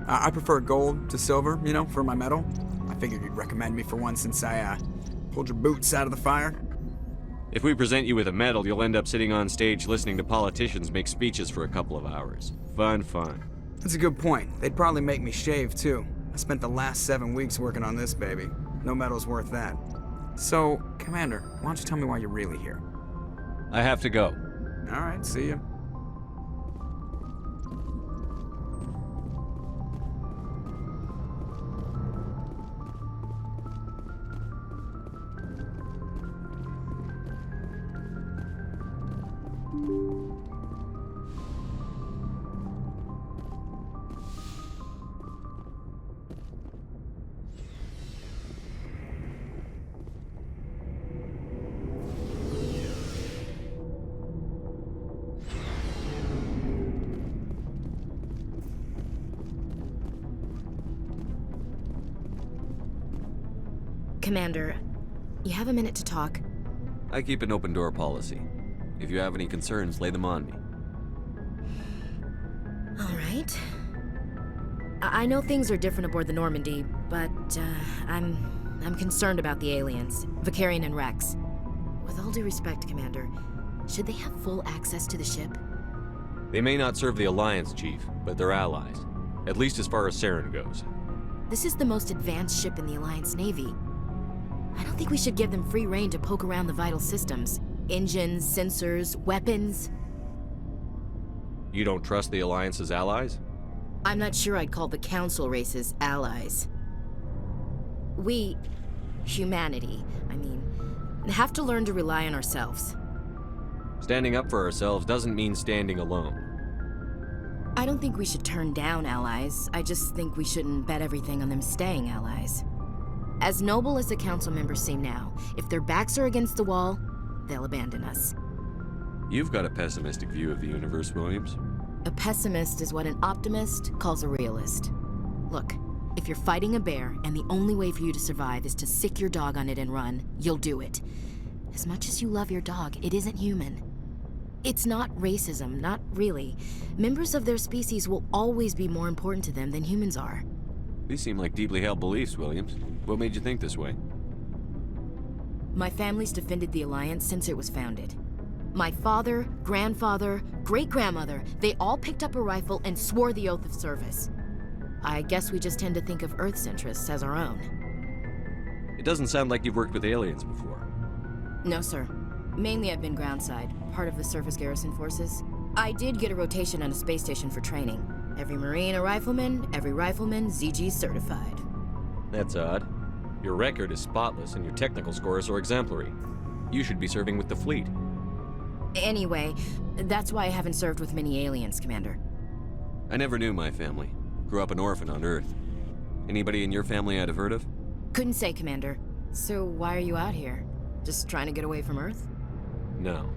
I prefer gold to silver, you know, for my medal. I figured you'd recommend me for one since I, pulled your boots out of the fire. If we present you with a medal, you'll end up sitting on stage listening to politicians make speeches for a couple of hours. Fun, fun. That's a good point. They'd probably make me shave, too. I spent the last 7 weeks working on this baby. No medal's worth that. So, Commander, why don't you tell me why you're really here? I have to go. All right, see ya. Commander, you have a minute to talk? I keep an open door policy. If you have any concerns, lay them on me. All right. I know things are different aboard the Normandy, but I'm concerned about the aliens, Vicarian and Rex. With all due respect, Commander, should they have full access to the ship? They may not serve the Alliance, Chief, but they're allies. At least as far as Saren goes. This is the most advanced ship in the Alliance Navy. I don't think we should give them free rein to poke around the vital systems. Engines, sensors, weapons. You don't trust the Alliance's allies? I'm not sure I'd call the Council races allies. We, humanity, have to learn to rely on ourselves. Standing up for ourselves doesn't mean standing alone. I don't think we should turn down allies. I just think we shouldn't bet everything on them staying allies. As noble as the Council members seem now, if their backs are against the wall, they'll abandon us. You've got a pessimistic view of the universe, Williams. A pessimist is what an optimist calls a realist. Look, if you're fighting a bear and the only way for you to survive is to sick your dog on it and run, you'll do it. As much as you love your dog, it isn't human. It's not racism, not really. Members of their species will always be more important to them than humans are. These seem like deeply held beliefs, Williams. What made you think this way? My family's defended the Alliance since it was founded. My father, grandfather, great-grandmother, they all picked up a rifle and swore the oath of service. I guess we just tend to think of Earth's interests as our own. It doesn't sound like you've worked with aliens before. No, sir. Mainly I've been groundside, part of the surface garrison forces. I did get a rotation on a space station for training. Every Marine a rifleman, every rifleman ZG certified. That's odd. Your record is spotless and your technical scores are exemplary. You should be serving with the fleet. Anyway, that's why I haven't served with many aliens, Commander. I never knew my family. Grew up an orphan on Earth. Anybody in your family I'd have heard of? Couldn't say, Commander. So why are you out here? Just trying to get away from Earth? No.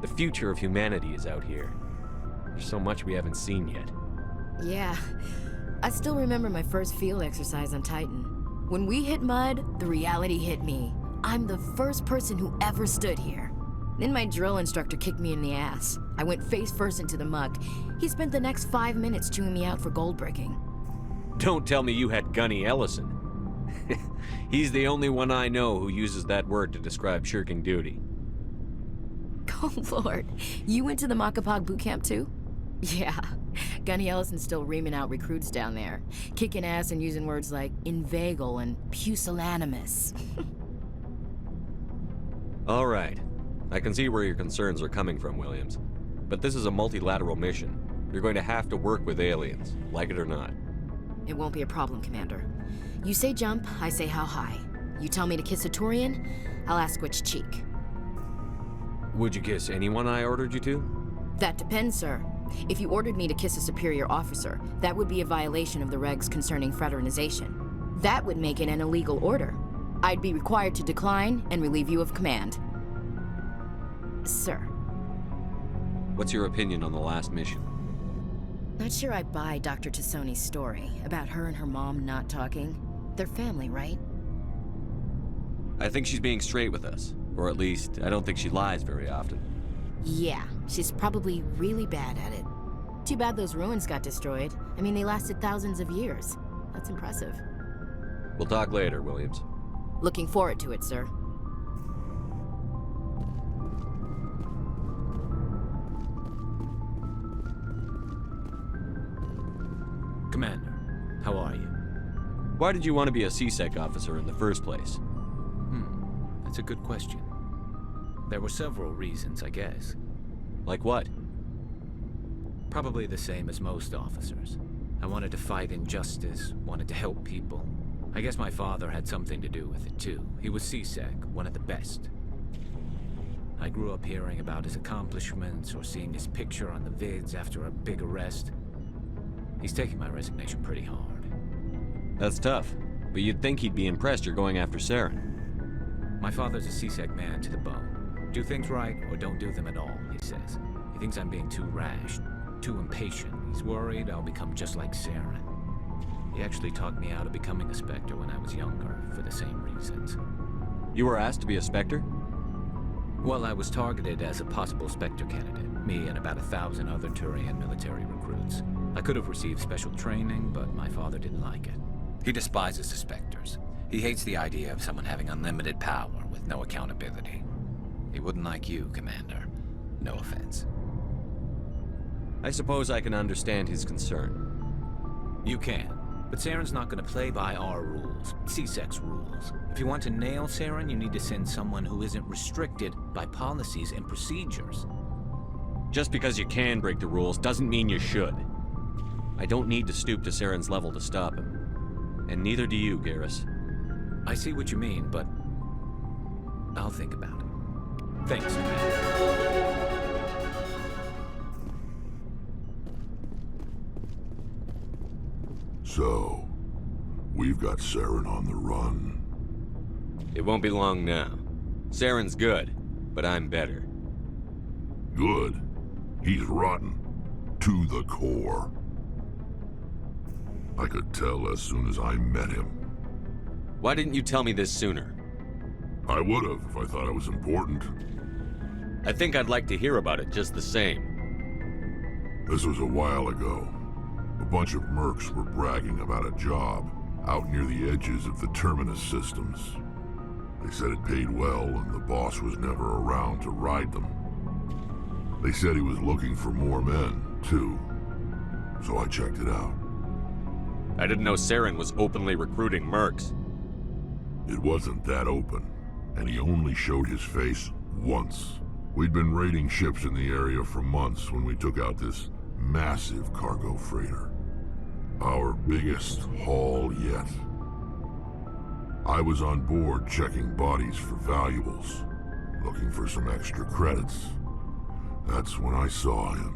The future of humanity is out here. There's so much we haven't seen yet. Yeah. I still remember my first field exercise on Titan. When we hit mud, the reality hit me. I'm the first person who ever stood here. Then my drill instructor kicked me in the ass. I went face first into the muck. He spent the next 5 minutes chewing me out for gold bricking. Don't tell me you had Gunny Ellison. He's the only one I know who uses that word to describe shirking duty. Oh, Lord. You went to the Macapag boot camp, too? Yeah. Gunny Ellison's still reaming out recruits down there. Kicking ass and using words like inveigle and pusillanimous. All right. I can see where your concerns are coming from, Williams. But this is a multilateral mission. You're going to have to work with aliens, like it or not. It won't be a problem, Commander. You say jump, I say how high. You tell me to kiss a Turian, I'll ask which cheek. Would you kiss anyone I ordered you to? That depends, sir. If you ordered me to kiss a superior officer, that would be a violation of the regs concerning fraternization. That would make it an illegal order. I'd be required to decline and relieve you of command. Sir. What's your opinion on the last mission? Not sure I buy Dr. Tassoni's story about her and her mom not talking. They're family, right? I think she's being straight with us. Or at least, I don't think she lies very often. Yeah, she's probably really bad at it. Too bad those ruins got destroyed. I mean, they lasted thousands of years. That's impressive. We'll talk later, Williams. Looking forward to it, sir. Commander, how are you? Why did you want to be a C-Sec officer in the first place? That's a good question. There were several reasons, I guess. Like what? Probably the same as most officers. I wanted to fight injustice, wanted to help people. I guess my father had something to do with it too. He was C-Sec, one of the best. I grew up hearing about his accomplishments or seeing his picture on the vids after a big arrest. He's taking my resignation pretty hard. That's tough, but you'd think he'd be impressed you're going after Saren. My father's a C-Sec man to the bone. Do things right or don't do them at all, he says. He thinks I'm being too rash, too impatient. He's worried I'll become just like Saren. He actually talked me out of becoming a Spectre when I was younger, for the same reasons. You were asked to be a Spectre? Well, I was targeted as a possible Spectre candidate, me and about 1,000 other Turian military recruits. I could have received special training, but my father didn't like it. He despises the Spectres. He hates the idea of someone having unlimited power with no accountability. He wouldn't like you, Commander. No offense. I suppose I can understand his concern. You can. But Saren's not going to play by our rules, C-Sec's rules. If you want to nail Saren, you need to send someone who isn't restricted by policies and procedures. Just because you can break the rules doesn't mean you should. I don't need to stoop to Saren's level to stop him. And neither do you, Garrus. I see what you mean, but I'll think about it. Thanks, Commander. So, we've got Saren on the run. It won't be long now. Saren's good, but I'm better. Good. He's rotten. To the core. I could tell as soon as I met him. Why didn't you tell me this sooner? I would have if I thought it was important. I think I'd like to hear about it just the same. This was a while ago. A bunch of mercs were bragging about a job out near the edges of the Terminus systems. They said it paid well and the boss was never around to ride them. They said he was looking for more men, too. So I checked it out. I didn't know Saren was openly recruiting mercs. It wasn't that open, and he only showed his face once. We'd been raiding ships in the area for months when we took out this massive cargo freighter. Our biggest haul yet. I was on board checking bodies for valuables, looking for some extra credits. That's when I saw him.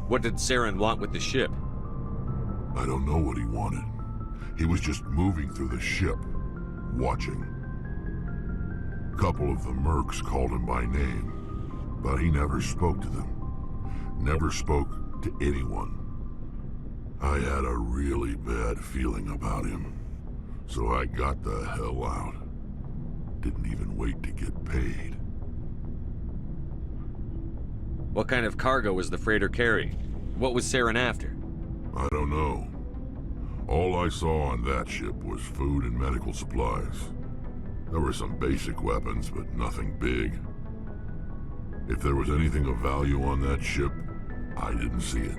What did Saren want with the ship? I don't know what he wanted. He was just moving through the ship, watching. A couple of the mercs called him by name, but he never spoke to them. Never spoke to anyone. I had a really bad feeling about him, so I got the hell out. Didn't even wait to get paid. What kind of cargo was the freighter carrying? What was Saren after? I don't know. All I saw on that ship was food and medical supplies. There were some basic weapons, but nothing big. If there was anything of value on that ship, I didn't see it.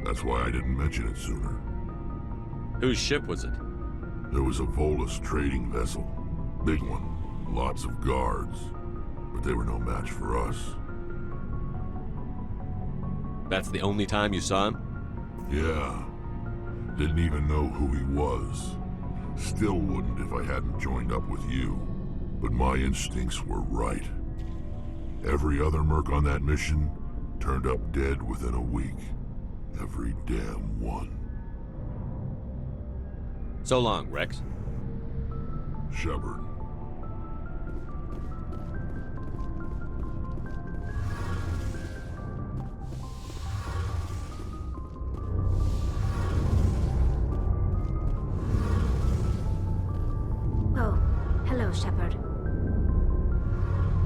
That's why I didn't mention it sooner. Whose ship was it? There was a Volus trading vessel. Big one. Lots of guards. But they were no match for us. That's the only time you saw him? Yeah. Didn't even know who he was. Still wouldn't if I hadn't joined up with you. But my instincts were right. Every other merc on that mission turned up dead within a week. Every damn one. So long, Rex. Shepard. Oh, hello, Shepard.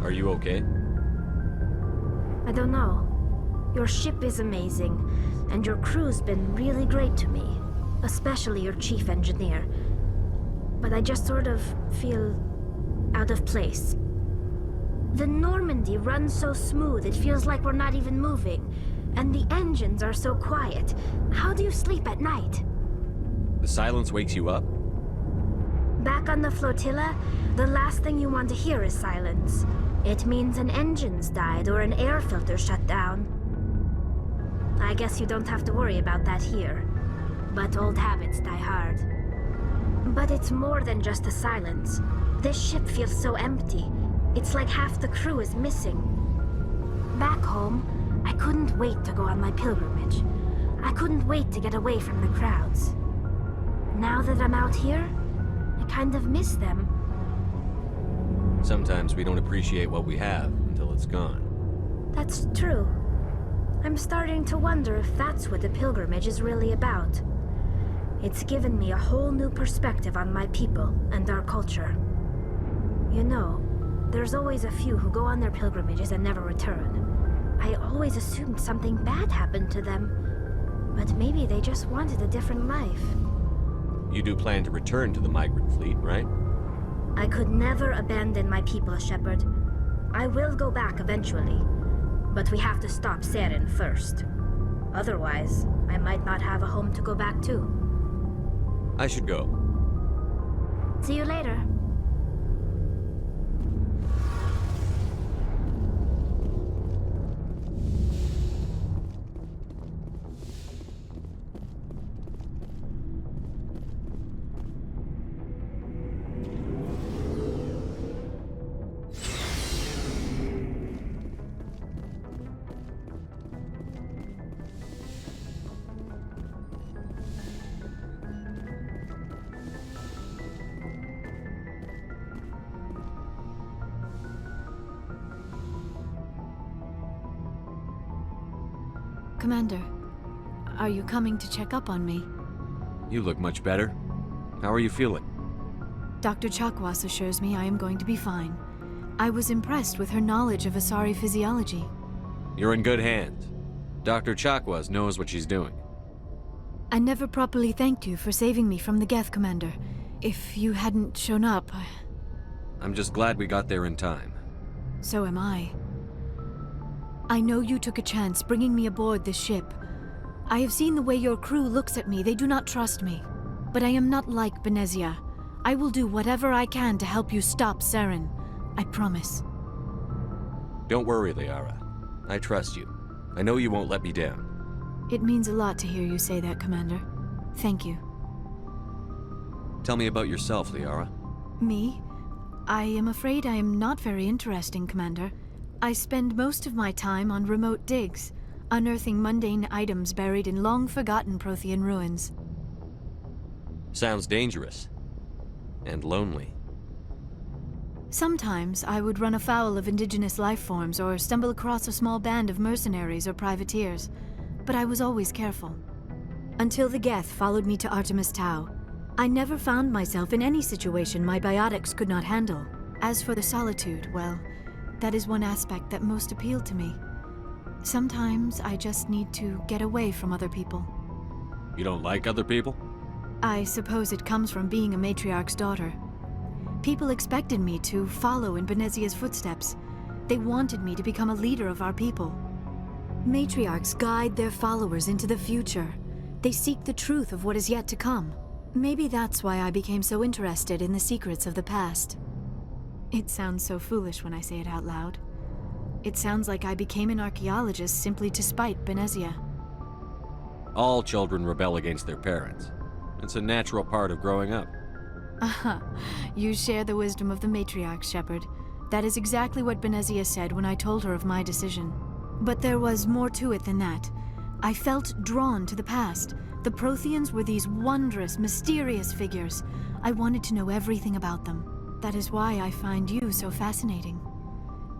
Are you okay? I don't know. Your ship is amazing, and your crew's been really great to me. Especially your chief engineer. But I just sort of feel out of place. The Normandy runs so smooth it feels like we're not even moving. And the engines are so quiet. How do you sleep at night? The silence wakes you up? Back on the flotilla, the last thing you want to hear is silence. It means an engine's died or an air filter shut down. I guess you don't have to worry about that here. But old habits die hard. But it's more than just the silence. This ship feels so empty. It's like half the crew is missing. Back home, I couldn't wait to go on my pilgrimage. I couldn't wait to get away from the crowds. Now that I'm out here, I kind of miss them. Sometimes we don't appreciate what we have until it's gone. That's true. I'm starting to wonder if that's what the pilgrimage is really about. It's given me a whole new perspective on my people and our culture. You know, there's always a few who go on their pilgrimages and never return. I always assumed something bad happened to them. But maybe they just wanted a different life. You do plan to return to the migrant fleet, right? I could never abandon my people, Shepard. I will go back eventually. But we have to stop Saren first. Otherwise, I might not have a home to go back to. I should go. See you later. Commander, are you coming to check up on me? You look much better. How are you feeling? Dr. Chakwas assures me I am going to be fine. I was impressed with her knowledge of Asari physiology. You're in good hands. Dr. Chakwas knows what she's doing. I never properly thanked you for saving me from the Geth, Commander. If you hadn't shown up, I'm just glad we got there in time. so am I. I know you took a chance bringing me aboard this ship. I have seen the way your crew looks at me. They do not trust me. But I am not like Benezia. I will do whatever I can to help you stop Saren. I promise. Don't worry, Liara. I trust you. I know you won't let me down. It means a lot to hear you say that, Commander. Thank you. Tell me about yourself, Liara. Me? I am afraid I am not very interesting, Commander. I spend most of my time on remote digs, unearthing mundane items buried in long-forgotten Prothean ruins. Sounds dangerous. And lonely. Sometimes I would run afoul of indigenous life forms or stumble across a small band of mercenaries or privateers, but I was always careful. Until the Geth followed me to Artemis Tau, I never found myself in any situation my biotics could not handle. As for the solitude, well, that is one aspect that most appealed to me. Sometimes I just need to get away from other people. You don't like other people? I suppose it comes from being a matriarch's daughter. People expected me to follow in Benezia's footsteps. They wanted me to become a leader of our people. Matriarchs guide their followers into the future. They seek the truth of what is yet to come. Maybe that's why I became so interested in the secrets of the past. It sounds so foolish when I say it out loud. It sounds like I became an archaeologist simply to spite Benezia. All children rebel against their parents. It's a natural part of growing up. Aha, you share the wisdom of the matriarch, Shepard. That is exactly what Benezia said when I told her of my decision. But there was more to it than that. I felt drawn to the past. The Protheans were these wondrous, mysterious figures. I wanted to know everything about them. That is why I find you so fascinating.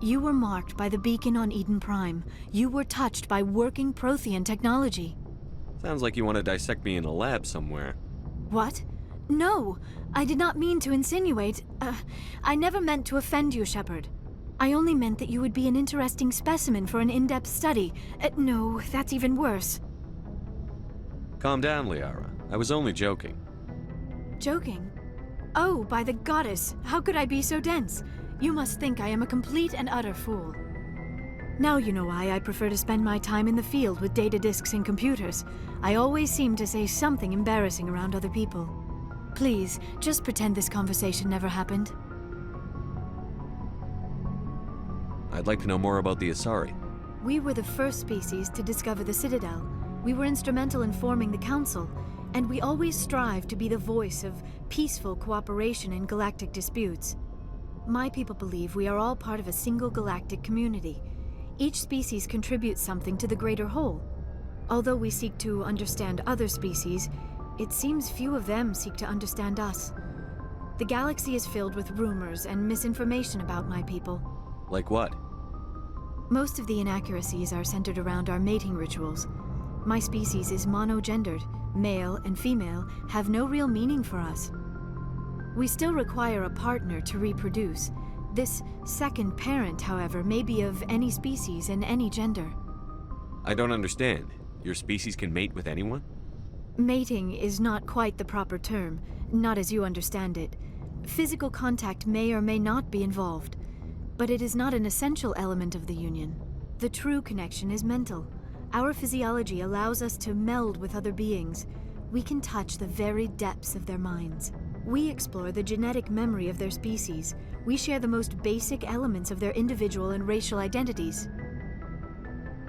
You were marked by the beacon on Eden Prime. You were touched by working Prothean technology. Sounds like you want to dissect me in a lab somewhere. What? No! I did not mean to insinuate. I never meant to offend you, Shepard. I only meant that you would be an interesting specimen for an in-depth study. No, that's even worse. Calm down, Liara. I was only joking. Joking? Oh, by the goddess, how could I be so dense? You must think I am a complete and utter fool. Now you know why I prefer to spend my time in the field with data disks and computers. I always seem to say something embarrassing around other people. Please, just pretend this conversation never happened. I'd like to know more about the Asari. We were the first species to discover the Citadel. We were instrumental in forming the Council, and we always strive to be the voice of peaceful cooperation in galactic disputes. My people believe we are all part of a single galactic community. Each species contributes something to the greater whole. Although we seek to understand other species, it seems few of them seek to understand us. The galaxy is filled with rumors and misinformation about my people. Like what? Most of the inaccuracies are centered around our mating rituals. My species is monogendered. Male and female have no real meaning for us. We still require a partner to reproduce. This second parent, however, may be of any species and any gender. I don't understand. Your species can mate with anyone? Mating is not quite the proper term, not as you understand it. Physical contact may or may not be involved, but it is not an essential element of the union. The true connection is mental. Our physiology allows us to meld with other beings. We can touch the very depths of their minds. We explore the genetic memory of their species. We share the most basic elements of their individual and racial identities.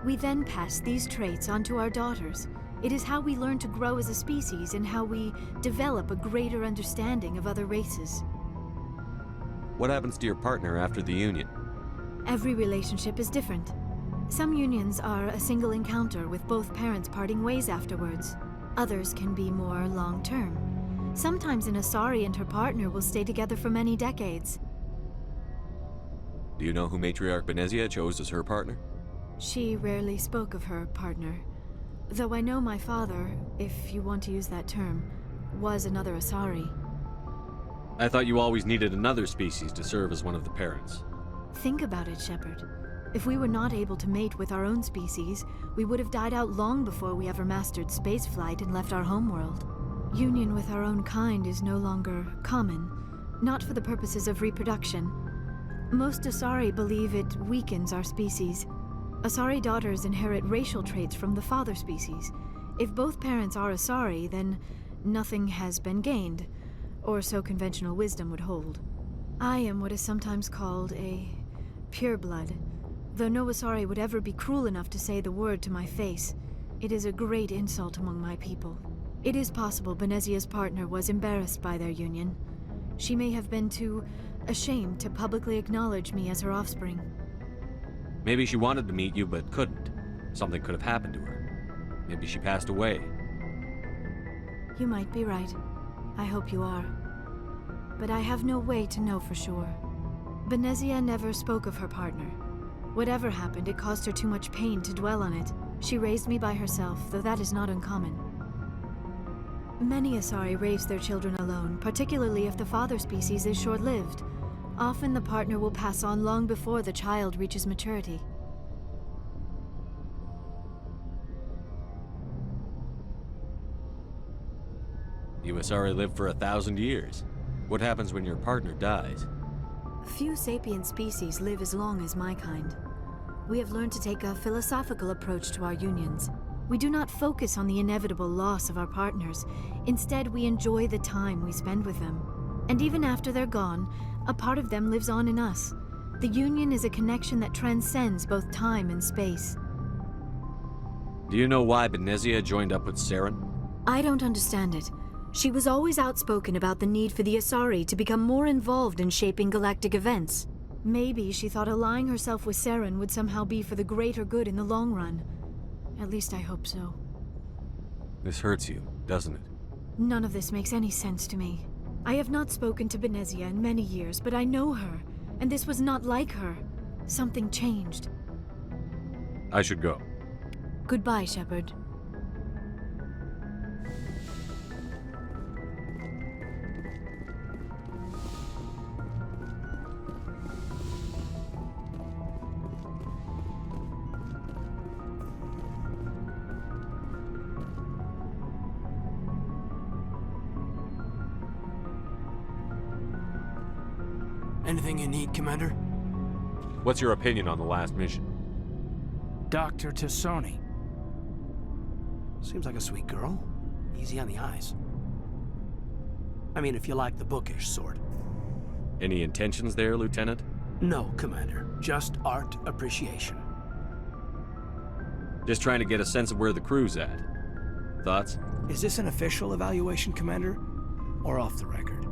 We then pass these traits on to our daughters. It is how we learn to grow as a species and how we develop a greater understanding of other races. What happens to your partner after the union? Every relationship is different. Some unions are a single encounter with both parents parting ways afterwards. Others can be more long-term. Sometimes an Asari and her partner will stay together for many decades. Do you know who Matriarch Benezia chose as her partner? She rarely spoke of her partner. Though I know my father, if you want to use that term, was another Asari. I thought you always needed another species to serve as one of the parents. Think about it, Shepard. If we were not able to mate with our own species, we would have died out long before we ever mastered spaceflight and left our homeworld. Union with our own kind is no longer common, not for the purposes of reproduction. Most Asari believe it weakens our species. Asari daughters inherit racial traits from the father species. If both parents are Asari, then nothing has been gained, or so conventional wisdom would hold. I am what is sometimes called a pureblood. Though no Asari would ever be cruel enough to say the word to my face, it is a great insult among my people. It is possible Benezia's partner was embarrassed by their union. She may have been too ashamed to publicly acknowledge me as her offspring. Maybe she wanted to meet you but couldn't. Something could have happened to her. Maybe she passed away. You might be right. I hope you are. But I have no way to know for sure. Benezia never spoke of her partner. Whatever happened, it caused her too much pain to dwell on it. She raised me by herself, though that is not uncommon. Many Asari raise their children alone, particularly if the father species is short-lived. Often the partner will pass on long before the child reaches maturity. You Asari live for 1,000 years. What happens when your partner dies? Few sapient species live as long as my kind. We have learned to take a philosophical approach to our unions. We do not focus on the inevitable loss of our partners. Instead, we enjoy the time we spend with them. And even after they're gone, a part of them lives on in us. The union is a connection that transcends both time and space. Do you know why Benezia joined up with Saren? I don't understand it. She was always outspoken about the need for the Asari to become more involved in shaping galactic events. Maybe she thought allying herself with Saren would somehow be for the greater good in the long run. At least I hope so. This hurts you, doesn't it? None of this makes any sense to me. I have not spoken to Benezia in many years, but I know her, and this was not like her. Something changed. I should go. Goodbye, Shepard. Everything you need, Commander? What's your opinion on the last mission? Dr. Tassoni. Seems like a sweet girl. Easy on the eyes. I mean, if you like the bookish sort. Any intentions there, Lieutenant? No, Commander. Just art appreciation. Just trying to get a sense of where the crew's at. Thoughts? Is this an official evaluation, Commander? Or off the record?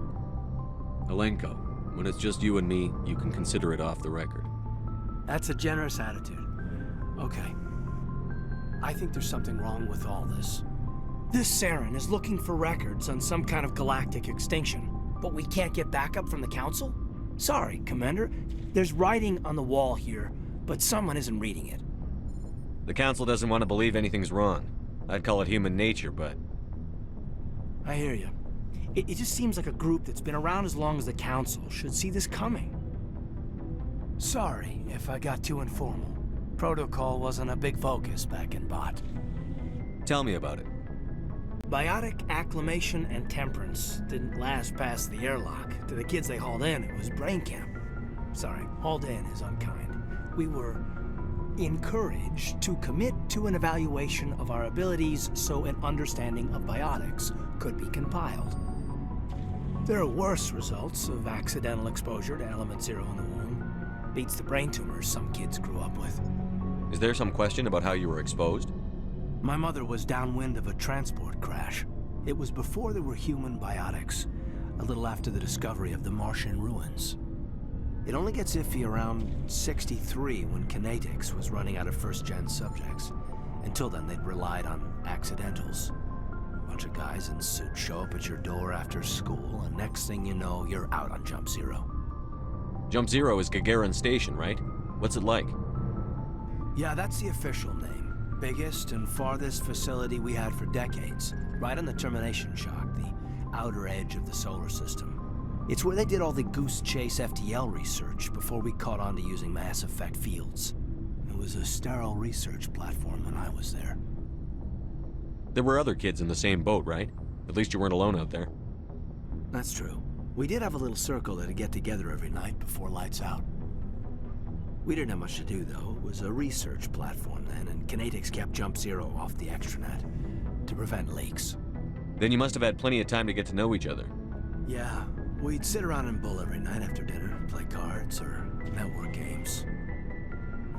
Alenko, when it's just you and me, you can consider it off the record. That's a generous attitude. Okay. I think there's something wrong with all this. This Saren is looking for records on some kind of galactic extinction, but we can't get backup from the Council? Sorry, Commander. There's writing on the wall here, but someone isn't reading it. The Council doesn't want to believe anything's wrong. I'd call it human nature, but... I hear you. It just seems like a group that's been around as long as the Council should see this coming. Sorry if I got too informal. Protocol wasn't a big focus back in Bot. Tell me about it. Biotic acclimation and temperance didn't last past the airlock. To the kids they hauled in, it was brain camp. Sorry, hauled in is unkind. We were encouraged to commit to an evaluation of our abilities so an understanding of biotics could be compiled. There are worse results of accidental exposure to element 0 in the womb. Beats the brain tumors some kids grew up with. Is there some question about how you were exposed? My mother was downwind of a transport crash. It was before there were human biotics, a little after the discovery of the Martian ruins. It only gets iffy around 63 when Kinetics was running out of first-gen subjects. Until then, they'd relied on accidentals. A bunch of guys in suits show up at your door after school, and next thing you know, you're out on Jump Zero. Jump Zero is Gagarin Station, right? What's it like? Yeah, that's the official name. Biggest and farthest facility we had for decades. Right on the termination shock, the outer edge of the solar system. It's where they did all the Goose Chase FTL research before we caught on to using mass effect fields. It was a sterile research platform when I was there. There were other kids in the same boat, right? At least you weren't alone out there. That's true. We did have a little circle that'd get together every night before lights out. We didn't have much to do, though. It was a research platform then, and Kinetics kept Jump Zero off the extranet to prevent leaks. Then you must have had plenty of time to get to know each other. Yeah, we'd sit around and bull every night after dinner, play cards or network games.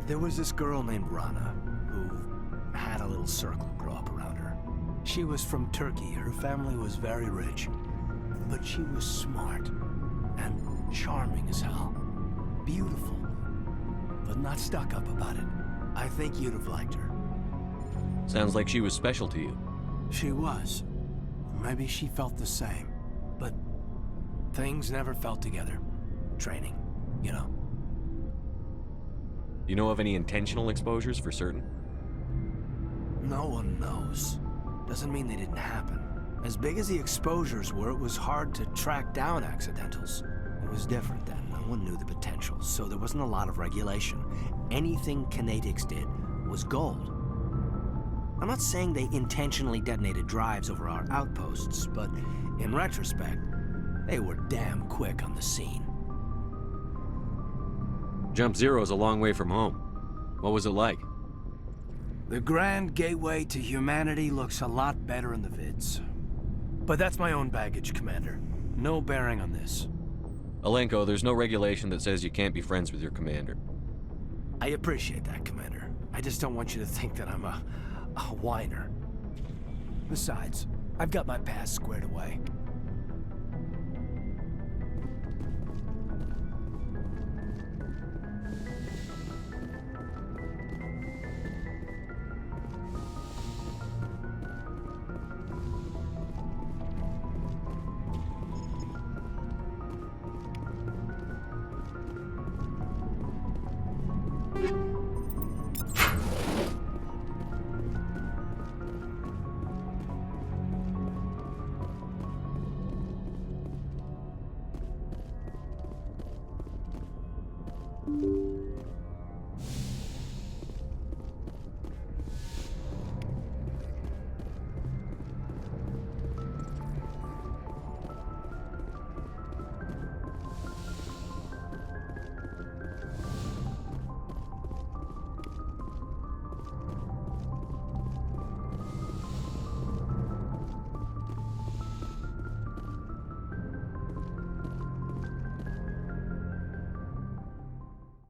There was this girl named Rana, who had a little circle grow up around her. She was from Turkey. Her family was very rich. But she was smart and charming as hell. Beautiful, but not stuck up about it. I think you'd have liked her. Sounds like she was special to you. She was. Maybe she felt the same. But things never felt together. Training, you know. You know of any intentional exposures for certain? No one knows. Doesn't mean they didn't happen. As big as the exposures were, it was hard to track down accidentals. It was different then. No one knew the potential, so there wasn't a lot of regulation. Anything Kinetics did was gold. I'm not saying they intentionally detonated drives over our outposts, but in retrospect, they were damn quick on the scene. Jump Zero's a long way from home. What was it like? The grand gateway to humanity looks a lot better in the vids. But that's my own baggage, Commander. No bearing on this. Alenko, there's no regulation that says you can't be friends with your commander. I appreciate that, Commander. I just don't want you to think that I'm a whiner. Besides, I've got my past squared away. Thank you.